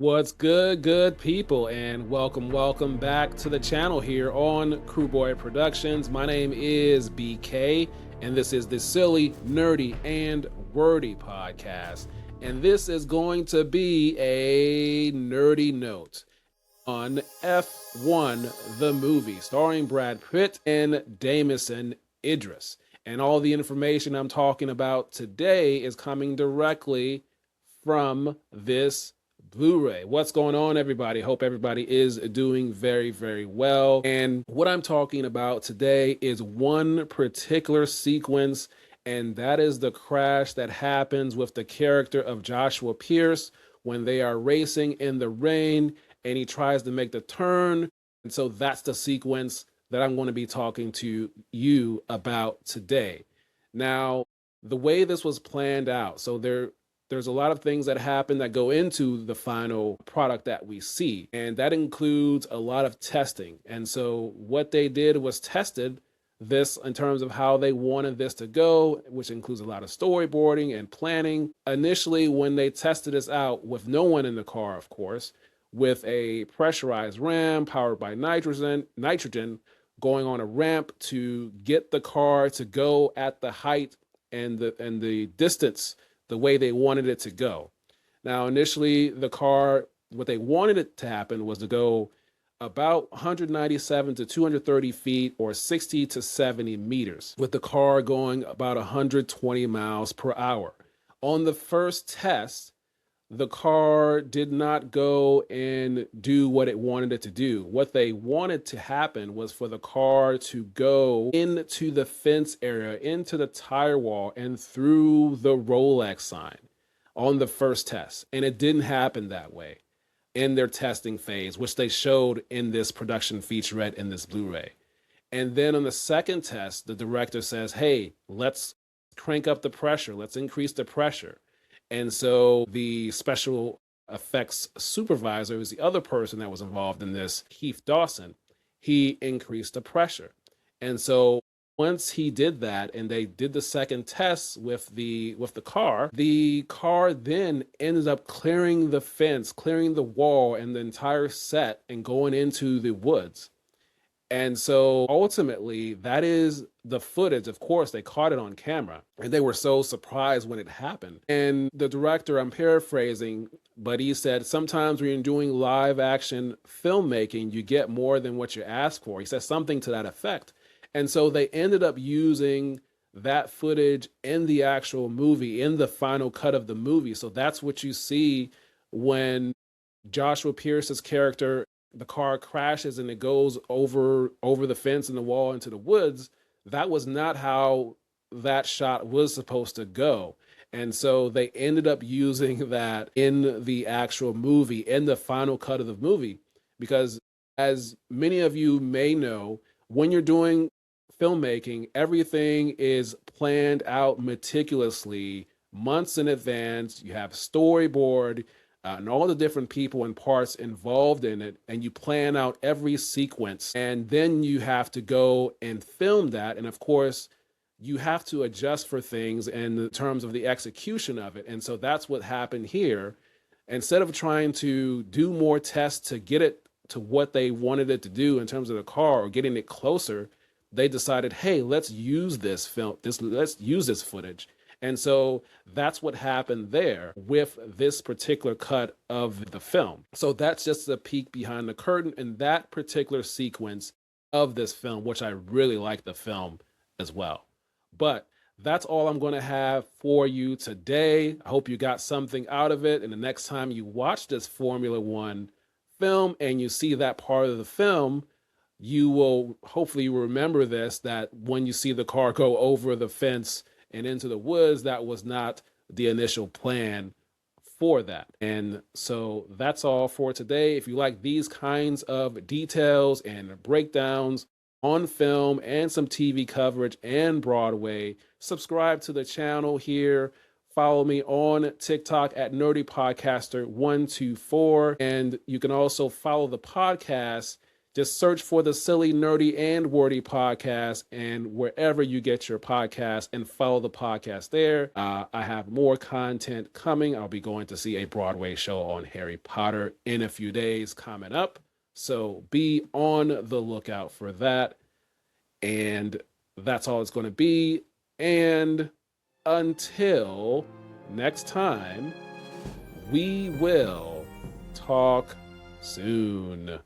What's good people, and welcome back to the channel here on Crew Boy Productions. My name is BK, and this is the Silly, Nerdy, and Wordy podcast. And this is going to be a nerdy note on F1, the movie, starring Brad Pitt and Damison Idris. And all the information I'm talking about today is coming directly from this Blu-ray. What's going on, everybody? Hope everybody is doing very well. And what I'm talking about today is one particular sequence, and that is the crash that happens with the character of Joshua Pierce when they are racing in the rain and he tries to make the turn. And so that's the sequence that I'm going to be talking to you about today. Now, the way this was planned out, so there's a lot of things that happen that go into the final product that we see, and that includes a lot of testing. And so what they did was tested this in terms of how they wanted this to go, which includes a lot of storyboarding and planning. Initially, when they tested this out with no one in the car, of course, with a pressurized ram powered by nitrogen going on a ramp to get the car to go at the height and the distance the way they wanted it to go. Now, initially, the car, what they wanted it to happen was to go about 197 to 230 feet or 60 to 70 meters, with the car going about 120 miles per hour. On the first test, the car did not go and do what it wanted it to do. What they wanted to happen was for the car to go into the fence area, into the tire wall, and through the Rolex sign on the first test. And it didn't happen that way in their testing phase, which they showed in this production featurette in this Blu-ray. And then on the second test, the director says, hey, let's crank up the pressure. Let's increase the pressure. And so the special effects supervisor, who's the other person that was involved in this, Keith Dawson, he increased the pressure. And so once he did that and they did the second test with the car then ended up clearing the fence, clearing the wall and the entire set and going into the woods. And so ultimately, that is the footage. Of course, they caught it on camera and they were so surprised when it happened. And the director, I'm paraphrasing, but he said, sometimes when you're doing live action filmmaking, you get more than what you ask for. He said something to that effect. And so they ended up using that footage in the actual movie, in the final cut of the movie. So that's what you see when Joshua Pierce's character, the car crashes and it goes over the fence and the wall into the woods. That was not how that shot was supposed to go. And so they ended up using that in the actual movie, in the final cut of the movie, because as many of you may know, when you're doing filmmaking, everything is planned out meticulously months in advance. You have storyboard, and all the different people and parts involved in it, and you plan out every sequence, and then you have to go and film that. And of course, you have to adjust for things in terms of the execution of it. And so that's what happened here. Instead of trying to do more tests to get it to what they wanted it to do in terms of the car or getting it closer, they decided, hey, let's use this footage. And so that's what happened there with this particular cut of the film. So that's just a peek behind the curtain in that particular sequence of this film, which I really like the film as well. But that's all I'm going to have for you today. I hope you got something out of it. And the next time you watch this Formula One film and you see that part of the film, you will hopefully remember this, that when you see the car go over the fence and into the woods, that was not the initial plan for that. And so that's all for today. If you like these kinds of details and breakdowns on film and some TV coverage and Broadway, subscribe to the channel here. Follow me on TikTok at NerdyPodcaster124. And you can also follow the podcast Just search for the Silly, Nerdy, and Wordy podcast and wherever you get your podcast and follow the podcast there. I have more content coming. I'll be going to see a Broadway show on Harry Potter in a few days coming up. So be on the lookout for that. And that's all it's going to be. And until next time, we will talk soon.